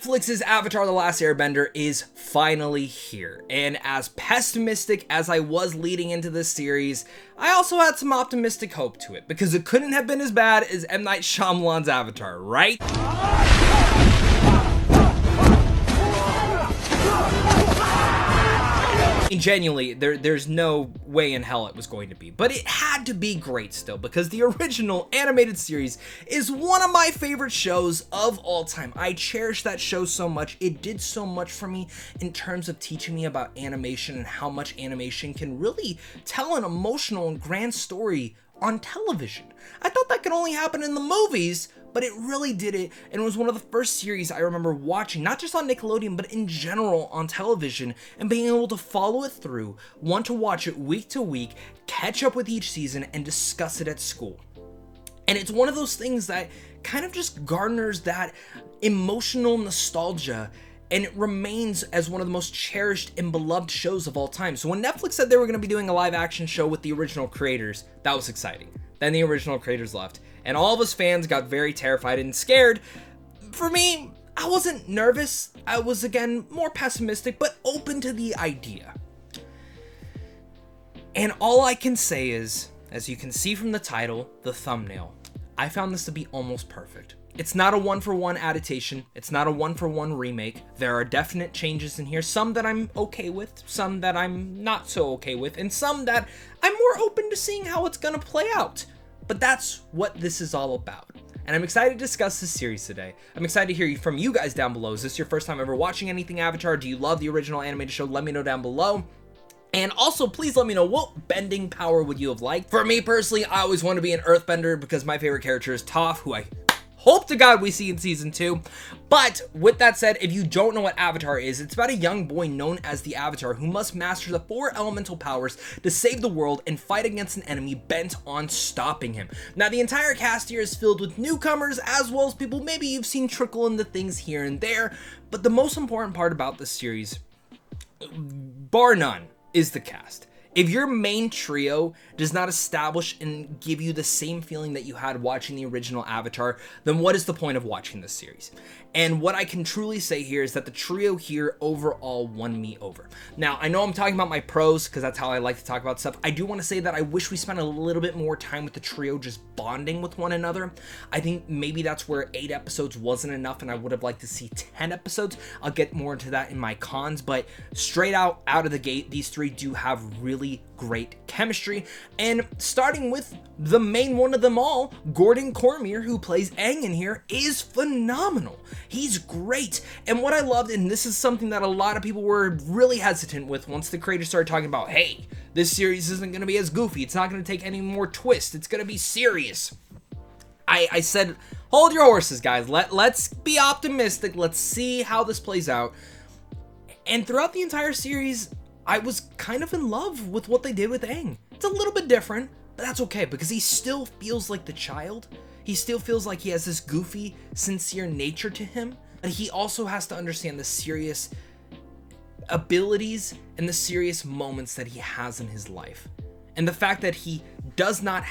Netflix's Avatar: The Last Airbender is finally here, and as pessimistic as I was leading into this series, I also had some optimistic hope to it, because it couldn't have been as bad as M. Night Shyamalan's Avatar, right? And genuinely, there's no way in hell it was going to be, but it had to be great still, because the original animated series is one of my favorite shows of all time. I cherish that show so much. It did so much for me in terms of teaching me about animation and how much animation can really tell an emotional and grand story on television. I thought that could only happen in the movies, but it really did it, and it was one of the first series I remember watching, not just on Nickelodeon, but in general on television, and being able to follow it through, want to watch it week to week, catch up with each season, and discuss it at school. And it's one of those things that kind of just garners that emotional nostalgia, and it remains as one of the most cherished and beloved shows of all time. So when Netflix said they were going to be doing a live action show with the original creators, that was exciting. Then the original creators left, and all of us fans got very terrified and scared. For me, I wasn't nervous. I was, again, more pessimistic, but open to the idea. And all I can say is, as you can see from the title, the thumbnail, I found this to be almost perfect. It's not a one-for-one adaptation. It's not a one-for-one remake. There are definite changes in here, some that I'm okay with, some that I'm not so okay with, and some that I'm more open to seeing how it's gonna play out. But that's what this is all about. And I'm excited to discuss this series today. I'm excited to hear from you guys down below. Is this your first time ever watching anything Avatar? Do you love the original animated show? Let me know down below. And also, please let me know, what bending power would you have liked? For me personally, I always want to be an earthbender because my favorite character is Toph, who I hope to God we see in season 2. But with that said, if you don't know what Avatar is, it's about a young boy known as the Avatar who must master the 4 elemental powers to save the world and fight against an enemy bent on stopping him. Now, the entire cast here is filled with newcomers as well as people maybe you've seen trickle into things here and there. But the most important part about this series, bar none, is the cast. If your main trio does not establish and give you the same feeling that you had watching the original Avatar, then what is the point of watching this series? And what I can truly say here is that the trio here overall won me over. Now, I know I'm talking about my pros because that's how I like to talk about stuff. I do want to say that I wish we spent a little bit more time with the trio just bonding with one another. I think maybe that's where 8 episodes wasn't enough and I would have liked to see 10 episodes. I'll get more into that in my cons, but straight out of the gate, these 3 do have really great chemistry. And starting with the main one of them all, Gordon Cormier, who plays Aang in here, is phenomenal. He's great. And what I loved, and this is something that a lot of people were really hesitant with once the creators started talking about, hey, this series isn't going to be as goofy. It's not going to take any more twists. It's going to be serious. I said, hold your horses, guys. Let's be optimistic. Let's see how this plays out. And throughout the entire series, I was kind of in love with what they did with Aang. It's a little bit different, but that's okay because he still feels like the child. He still feels like he has this goofy, sincere nature to him. And he also has to understand the serious abilities and the serious moments that he has in his life. And the fact that he does not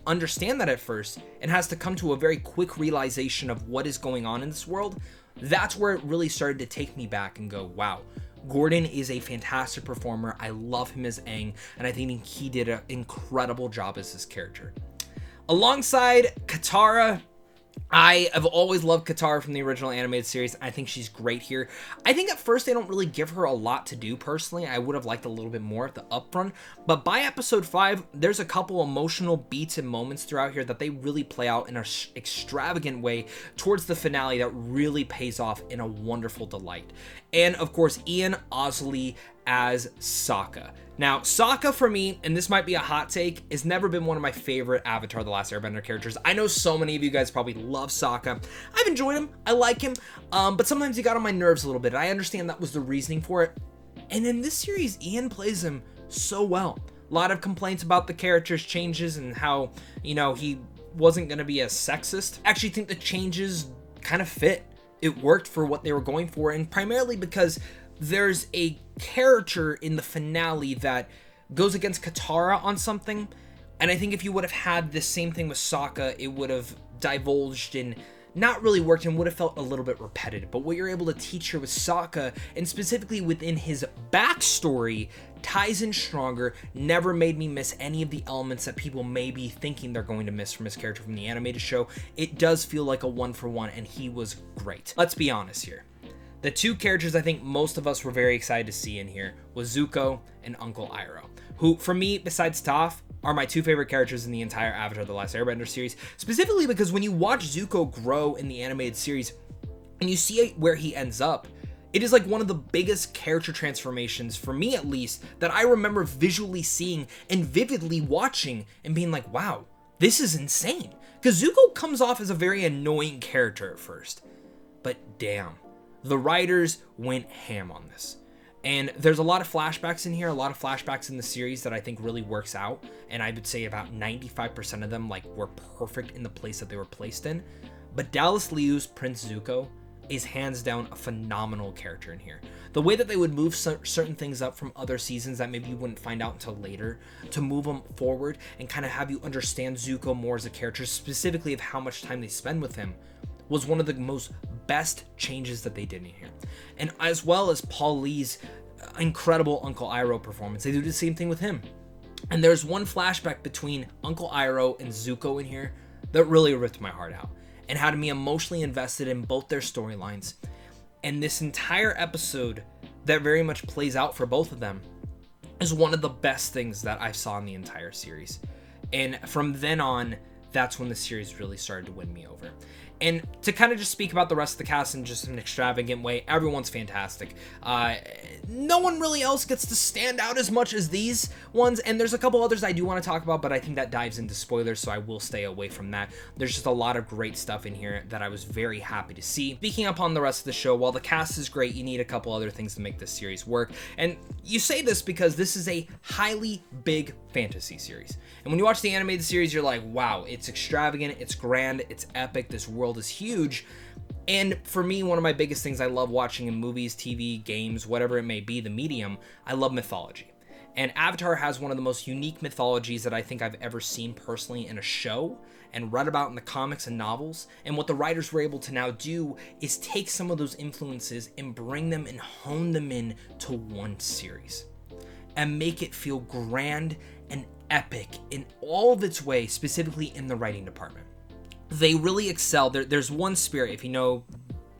understand that at first and has to come to a very quick realization of what is going on in this world, that's where it really started to take me back and go, wow. Gordon is a fantastic performer. I love him as Aang, and I think he did an incredible job as his character. Alongside Katara, I have always loved Katara from the original animated series. I think she's great here. I think at first they don't really give her a lot to do personally. I would have liked a little bit more at the upfront, but by episode 5, there's a couple emotional beats and moments throughout here that they really play out in an extravagant way towards the finale that really pays off in a wonderful delight. And of course, Ian Ozley as Sokka. Now, Sokka for me, and this might be a hot take, has never been one of my favorite Avatar: The Last Airbender characters. I know so many of you guys probably love Sokka. I've enjoyed him. I like him. But sometimes he got on my nerves a little bit. I understand that was the reasoning for it. And in this series, Ian plays him so well. A lot of complaints about the character's changes and how, he wasn't going to be as sexist. I actually think the changes kind of fit. It worked for what they were going for, and primarily because there's a character in the finale that goes against Katara on something, and I think if you would have had the same thing with Sokka, it would have divulged in not really worked and would have felt a little bit repetitive. But what you're able to teach here with Sokka, and specifically within his backstory, ties in stronger, never made me miss any of the elements that people may be thinking they're going to miss from his character from the animated show. It does feel like a one-for-one, and he was great. Let's be honest here. The two characters I think most of us were very excited to see in here was Zuko and Uncle Iroh, who, for me, besides Toph, are my two favorite characters in the entire Avatar: The Last Airbender series, specifically because when you watch Zuko grow in the animated series and you see where he ends up, it is like one of the biggest character transformations, for me at least, that I remember visually seeing and vividly watching and being like, wow, this is insane. Because Zuko comes off as a very annoying character at first, but damn, the writers went ham on this. And there's a lot of flashbacks in here, a lot of flashbacks in the series that I think really works out. And I would say about 95% of them were perfect in the place that they were placed in. But Dallas Liu's Prince Zuko is hands down a phenomenal character in here. The way that they would move certain things up from other seasons that maybe you wouldn't find out until later, to move them forward and kind of have you understand Zuko more as a character, specifically of how much time they spend with him, was one of the most best changes that they did in here. And as well as Paul Lee's incredible Uncle Iroh performance, they do the same thing with him. And there's one flashback between Uncle Iroh and Zuko in here that really ripped my heart out and had me emotionally invested in both their storylines. And this entire episode that very much plays out for both of them is one of the best things that I saw in the entire series. And from then on, that's when the series really started to win me over. And to kind of just speak about the rest of the cast in just an extravagant way, everyone's fantastic. No one really else gets to stand out as much as these ones, and there's a couple others I do want to talk about, but I think that dives into spoilers, so I will stay away from that. There's just a lot of great stuff in here that I was very happy to see. Speaking upon the rest of the show, while the cast is great, you need a couple other things to make this series work. And you say this because this is a highly big fantasy series. And when you watch the animated series, you're like, wow, it's extravagant, it's grand, it's epic, this world is huge. And for me, one of my biggest things I love watching in movies, TV, games, whatever it may be, the medium, I love mythology. And Avatar has one of the most unique mythologies that I think I've ever seen personally in a show and read about in the comics and novels. And what the writers were able to now do is take some of those influences and bring them and hone them in to one series and make it feel grand and epic in all of its way, specifically in the writing department. They really excel. There's one spirit, if you know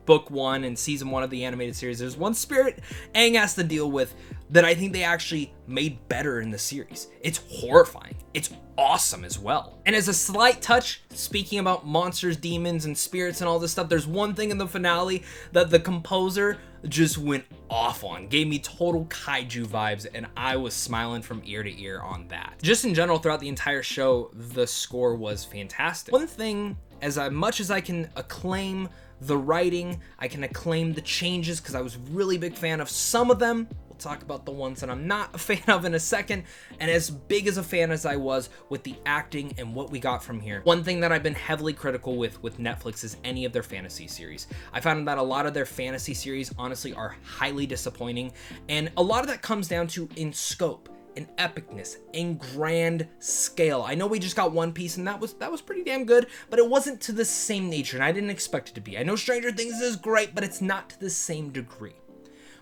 book 1 and season 1 of the animated series, there's one spirit Aang has to deal with that I think they actually made better in the series. It's horrifying. It's awesome as well. And as a slight touch, speaking about monsters, demons, and spirits and all this stuff, there's one thing in the finale that the composer just went off on. Gave me total kaiju vibes, and I was smiling from ear to ear on that. Just in general, throughout the entire show, the score was fantastic. One thing, as much as I can acclaim the writing, I can acclaim the changes because I was really big fan of some of them. We'll talk about the ones that I'm not a fan of in a second. And as big as a fan as I was with the acting and what we got from here, one thing that I've been heavily critical with Netflix is any of their fantasy series. I found that a lot of their fantasy series honestly are highly disappointing, and a lot of that comes down to in scope, in epicness, in grand scale. I know we just got One Piece, and that was pretty damn good, but it wasn't to the same nature, and I didn't expect it to be. I know Stranger Things is great, but it's not to the same degree.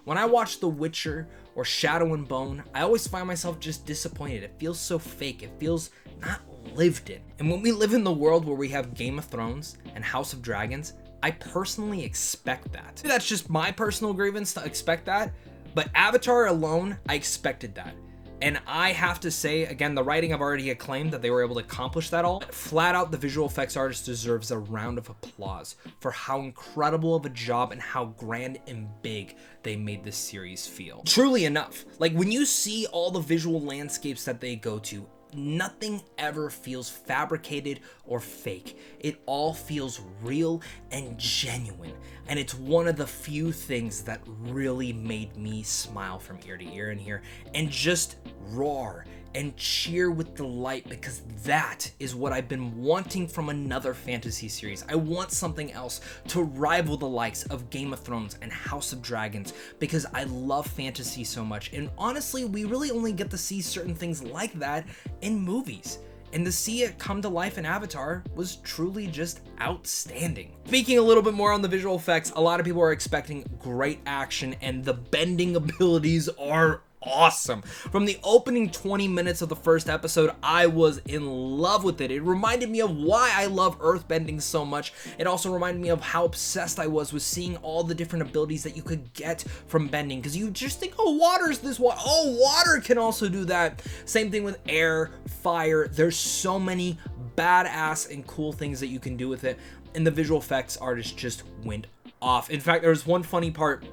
When I watch The Witcher or Shadow and Bone, I always find myself just disappointed. It feels so fake. It feels not lived in. And when we live in the world where we have Game of Thrones and House of Dragons, I personally expect that. That's just my personal grievance to expect that, but Avatar alone, I expected that. And I have to say, again, the writing I've already acclaimed that they were able to accomplish that all. Flat out, the visual effects artist deserves a round of applause for how incredible of a job and how grand and big they made this series feel. Truly enough, like when you see all the visual landscapes that they go to, nothing ever feels fabricated or fake. It all feels real and genuine. And it's one of the few things that really made me smile from ear to ear in here and just roar and cheer with delight, because that is what I've been wanting from another fantasy series. I want something else to rival the likes of Game of Thrones and House of Dragons, because I love fantasy so much. And honestly, we really only get to see certain things like that in movies. and to see it come to life in Avatar was truly just outstanding. Speaking a little bit more on the visual effects, a lot of people are expecting great action, and the bending abilities are awesome. From the opening 20 minutes of the first episode, I was in love with it. It reminded me of why I love earthbending so much. It also reminded me of how obsessed I was with seeing all the different abilities that you could get from bending, because you just think, oh, water's this way, oh, water can also do that. Same thing with air, fire. There's so many badass and cool things that you can do with it, and the visual effects artist just went off. In fact, there was one funny part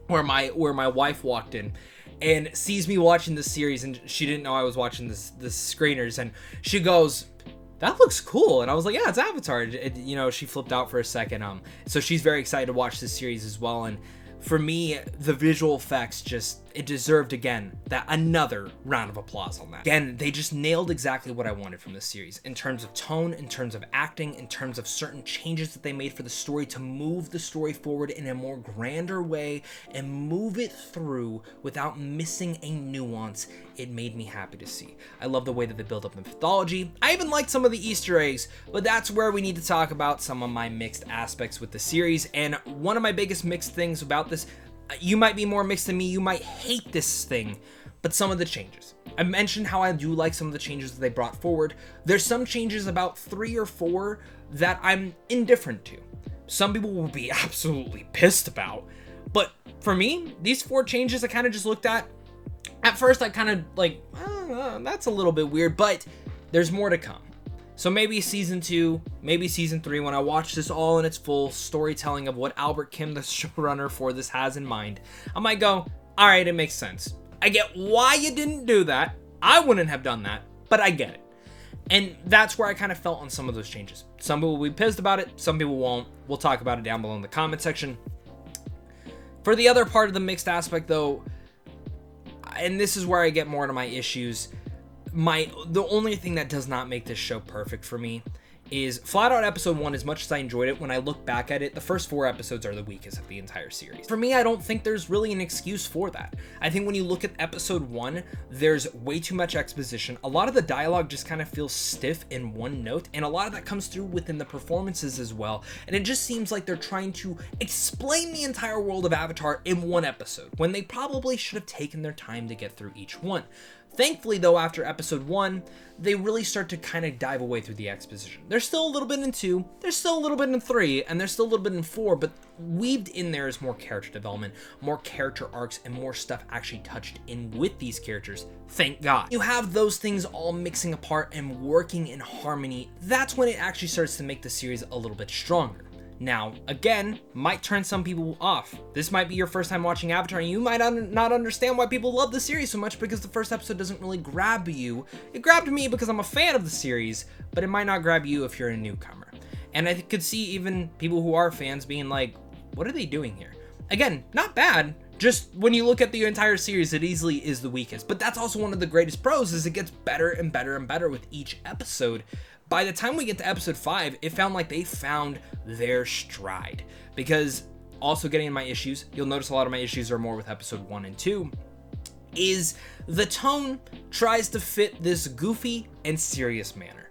where my wife walked in and sees me watching this series, and she didn't know I was watching the screeners, and she goes, "That looks cool." And I was like, "Yeah, it's Avatar." She flipped out for a second. So she's very excited to watch this series as well. And for me, the visual effects it deserved, again, that another round of applause on that. Again, they just nailed exactly what I wanted from this series in terms of tone, in terms of acting, in terms of certain changes that they made for the story to move the story forward in a more grander way and move it through without missing a nuance. It made me happy to see. I love the way that they build up the mythology. I even liked some of the Easter eggs, but that's where we need to talk about some of my mixed aspects with the series. And one of my biggest mixed things about this, you might be more mixed than me, you might hate this thing, but some of the changes. I mentioned how I do like some of the changes that they brought forward. There's some changes, about 3 or 4, that I'm indifferent to. Some people will be absolutely pissed about, but for me, these 4 changes I kind of just looked at first, I kind of like, that's a little bit weird, but there's more to come. So maybe season 2, maybe season 3, when I watch this all in its full storytelling of what Albert Kim, the showrunner for this, has in mind, I might go, all right, it makes sense. I get why you didn't do that. I wouldn't have done that, but I get it. And that's where I kind of felt on some of those changes. Some people will be pissed about it, some people won't. We'll talk about it down below in the comment section. For the other part of the mixed aspect, though, and this is where I get more into my issues, the only thing that does not make this show perfect for me is flat out episode 1. As much as I enjoyed it, when I look back at it, the first 4 episodes are the weakest of the entire series. For me, I don't think there's really an excuse for that. I think when you look at episode 1, there's way too much exposition. A lot of the dialogue just kind of feels stiff in one note, and a lot of that comes through within the performances as well. And it just seems like they're trying to explain the entire world of Avatar in one episode, when they probably should have taken their time to get through each one. Thankfully, though, after episode 1, they really start to kind of dive away through the exposition. There's still a little bit in 2, there's still a little bit in 3, and there's still a little bit in 4, but weaved in there is more character development, more character arcs, and more stuff actually touched in with these characters. Thank God. You have those things all mixing apart and working in harmony. That's when it actually starts to make the series a little bit stronger. Now, again, might turn some people off. This might be your first time watching Avatar, and you might not understand why people love the series so much, because the first episode doesn't really grab you. It grabbed me because I'm a fan of the series, but it might not grab you if you're a newcomer. And I could see even people who are fans being like, what are they doing here? Again, not bad. Just when you look at the entire series, it easily is the weakest. But that's also one of the greatest pros, is it gets better and better and better with each episode. By the time we get to episode 5, it felt like they found their stride. Because, also getting in my issues, you'll notice a lot of my issues are more with episode 1 and 2, is the tone tries to fit this goofy and serious manner.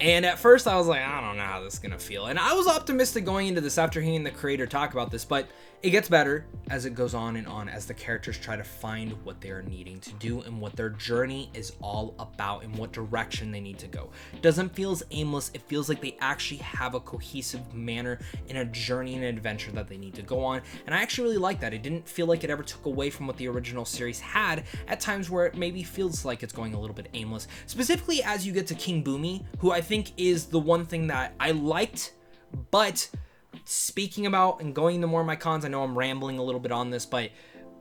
And at first I was like, I don't know how this is gonna feel. And I was optimistic going into this after hearing the creator talk about this, but it gets better as it goes on and on, as the characters try to find what they are needing to do and what their journey is all about and what direction they need to go. It doesn't feel as aimless. It feels like they actually have a cohesive manner in a journey and an adventure that they need to go on. And I actually really like that. It didn't feel like it ever took away from what the original series had at times where it maybe feels like it's going a little bit aimless. Specifically as you get to King Boomy, who I think is the one thing that I liked, but speaking about and going into more of my cons, I know I'm rambling a little bit on this, but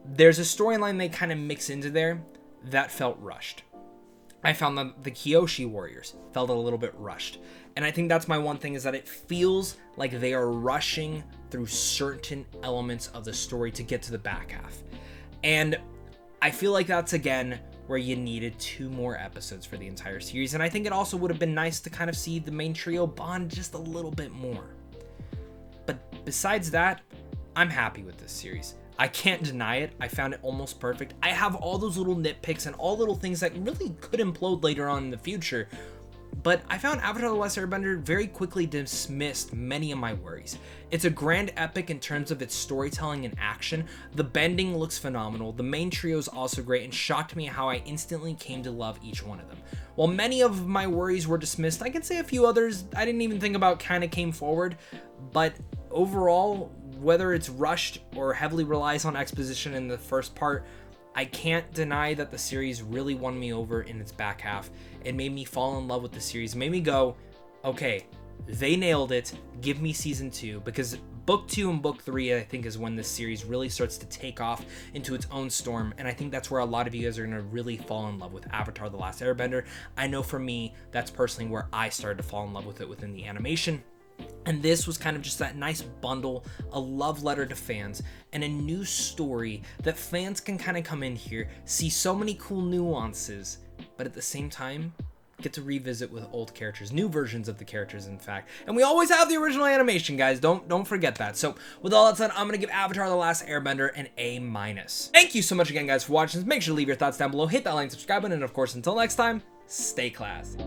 there's a storyline they kind of mix into there that felt rushed. I found that the Kyoshi warriors felt a little bit rushed. And I think that's my one thing, is that it feels like they are rushing through certain elements of the story to get to the back half. And I feel like that's, again, where you needed 2 more episodes for the entire series. And I think it also would have been nice to kind of see the main trio bond just a little bit more. But besides that, I'm happy with this series. I can't deny it. I found it almost perfect. I have all those little nitpicks and all little things that really could implode later on in the future, but I found Avatar The Last Airbender very quickly dismissed many of my worries. It's a grand epic in terms of its storytelling and action. The bending looks phenomenal, the main trio is also great, and shocked me how I instantly came to love each one of them. While many of my worries were dismissed, I can say a few others I didn't even think about kind of came forward, but overall, whether it's rushed or heavily relies on exposition in the first part, I can't deny that the series really won me over in its back half. It made me fall in love with the series, it made me go, okay, they nailed it, give me season 2, because book 2 and book 3 I think is when this series really starts to take off into its own storm, and I think that's where a lot of you guys are going to really fall in love with Avatar The Last Airbender. I know for me, that's personally where I started to fall in love with it within the animation. And this was kind of just that nice bundle, a love letter to fans, and a new story that fans can kind of come in here, see so many cool nuances, but at the same time, get to revisit with old characters, new versions of the characters, in fact. And we always have the original animation, guys. Don't forget that. So with all that said, I'm gonna give Avatar The Last Airbender an A-. Thank you so much again, guys, for watching. Make sure to leave your thoughts down below, hit that like and subscribe button, and of course, until next time, stay classy.